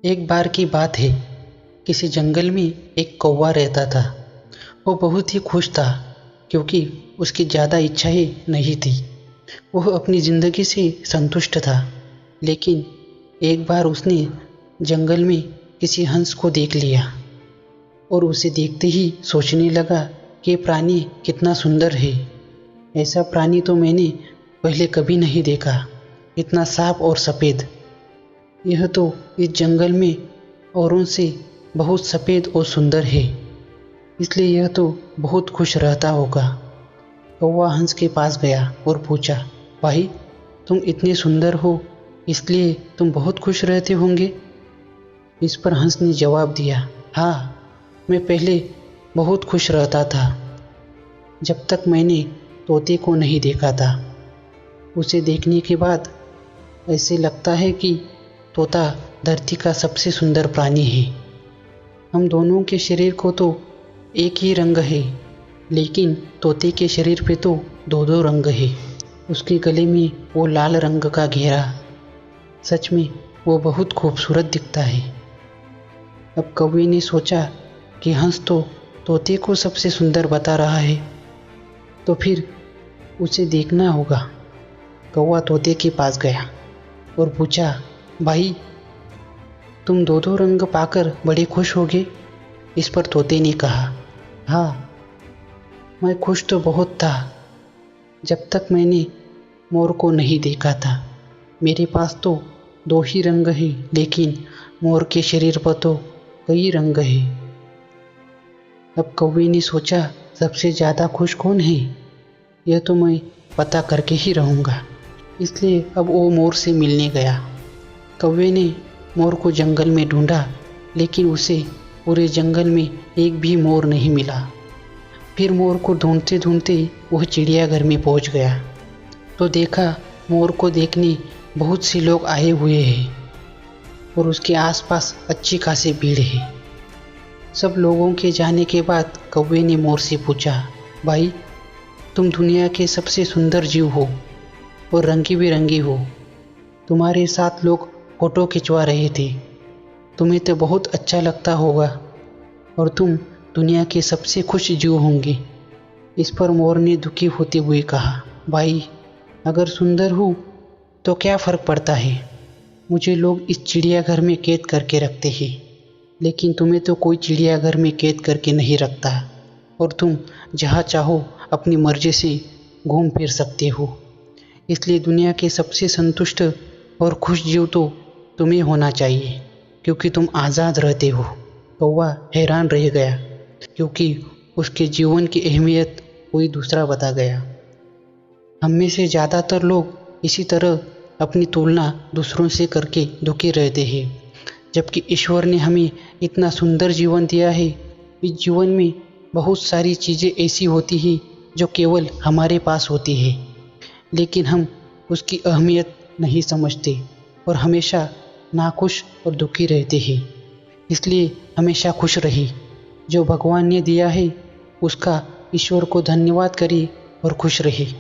एक बार की बात है। किसी जंगल में एक कौवा रहता था। वो बहुत ही खुश था क्योंकि उसकी ज़्यादा इच्छाएं नहीं थी। वह अपनी ज़िंदगी से संतुष्ट था। लेकिन एक बार उसने जंगल में किसी हंस को देख लिया और उसे देखते ही सोचने लगा कि ये प्राणी कितना सुंदर है। ऐसा प्राणी तो मैंने पहले कभी नहीं देखा, इतना साफ और सफ़ेद। यह तो इस जंगल में औरों से बहुत सफ़ेद और सुंदर है, इसलिए यह तो बहुत खुश रहता होगा। कौवा हंस के पास गया और पूछा, भाई, तुम इतने सुंदर हो इसलिए तुम बहुत खुश रहते होंगे। इस पर हंस ने जवाब दिया, हाँ, मैं पहले बहुत खुश रहता था जब तक मैंने तोते को नहीं देखा था। उसे देखने के बाद ऐसे लगता है कि तोता धरती का सबसे सुंदर प्राणी है। हम दोनों के शरीर को तो एक ही रंग है, लेकिन तोते के शरीर पे तो दो दो रंग है। उसके गले में वो लाल रंग का घेरा, सच में वो बहुत खूबसूरत दिखता है। अब कौवे ने सोचा कि हंस तो तोते को सबसे सुंदर बता रहा है, तो फिर उसे देखना होगा। कौवा तोते के पास गया और पूछा, भाई, तुम दो दो रंग पाकर बड़े खुश होगे। इस पर तोते ने कहा, हाँ, मैं खुश तो बहुत था जब तक मैंने मोर को नहीं देखा था। मेरे पास तो दो ही रंग है, लेकिन मोर के शरीर पर तो कई रंग है। अब कौवे ने सोचा, सबसे ज़्यादा खुश कौन है, यह तो मैं पता करके ही रहूँगा। इसलिए अब वो मोर से मिलने गया। कौवे ने मोर को जंगल में ढूंढा, लेकिन उसे पूरे जंगल में एक भी मोर नहीं मिला। फिर मोर को ढूंढते ढूंढते वह चिड़ियाघर में पहुंच गया तो देखा मोर को देखने बहुत से लोग आए हुए हैं और उसके आसपास अच्छी खासी भीड़ है। सब लोगों के जाने के बाद कौवे ने मोर से पूछा, भाई, तुम दुनिया के सबसे सुंदर जीव हो और रंगी बिरंगी हो। तुम्हारे साथ लोग फ़ोटो खिंचवा रहे थे। तुम्हें तो बहुत अच्छा लगता होगा और तुम दुनिया के सबसे खुश जीव होंगे। इस पर मोर ने दुखी होते हुए कहा, भाई, अगर सुंदर हूँ तो क्या फ़र्क पड़ता है। मुझे लोग इस चिड़ियाघर में कैद करके रखते हैं, लेकिन तुम्हें तो कोई चिड़ियाघर में कैद करके नहीं रखता और तुम जहाँ चाहो अपनी मर्जी से घूम फिर सकते हो। इसलिए दुनिया के सबसे संतुष्ट और खुश जीव तो तुम्हें होना चाहिए, क्योंकि तुम आज़ाद रहते हो। कौवा हैरान रह गया क्योंकि उसके जीवन की अहमियत कोई दूसरा बता गया। हम में से ज़्यादातर लोग इसी तरह अपनी तुलना दूसरों से करके दुखी रहते हैं, जबकि ईश्वर ने हमें इतना सुंदर जीवन दिया है। इस जीवन में बहुत सारी चीज़ें ऐसी होती हैं जो केवल हमारे पास होती है, लेकिन हम उसकी अहमियत नहीं समझते और हमेशा नाखुश और दुखी रहते हैं। इसलिए हमेशा खुश रहिए। जो भगवान ने दिया है उसका ईश्वर को धन्यवाद करिए और खुश रहिए।